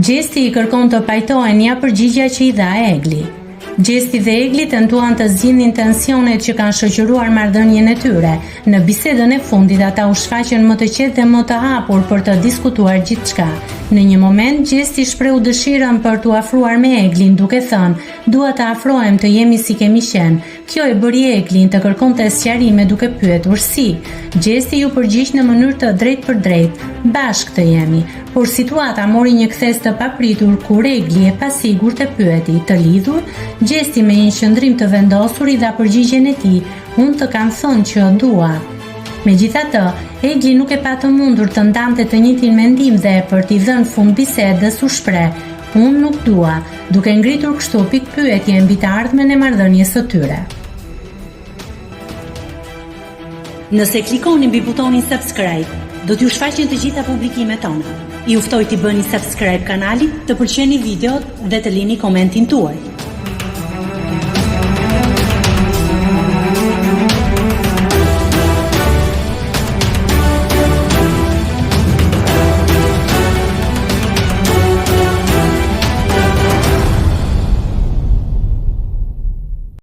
Gjesti i kërkon të pajtohen ja përgjigja që i dha Egli. Gjesti dhe Egli tentuan të zgjidhin tensionet që kanë shoqëruar marrëdhënien e tyre. Në bisedën e fundit ata u shfaqën më të qetë dhe më të hapur për të diskutuar gjithçka. Në një moment Gjesti shprehu dëshirën për t'u afruar me Eglin duke thënë: "Dua të afrohem të jemi si kemi qenë." Kjo e bëri Eglin të kërkonte sqarime duke pyetur si. Gjesti ju përgjigj në mënyrë të drejtë, "Bashkë të jemi." Por situata mori një kthes të papritur kur Egli e pasigurt e pyeti: "Të lidhur?" Gjesti me një qëndrim të vendosur i dha përgjigjen e tij: "Unë të kam thënë që dua." Megjithatë, Egli nuk e pa të mundur të ndante të njëjtin mendim dhe për t'i dhënë fund bisedës u shpreh: "Unë nuk dua", duke ngritur kështu pikpyetje mbi të ardhmen e marrëdhënies së tyre. Nëse klikoni mbi butonin subscribe, do t'ju shfaqen të gjitha publikimet tona. Ju ftoj t'i bëni subscribe kanalit, të pëlqeni videot dhe të lini komentin tuaj.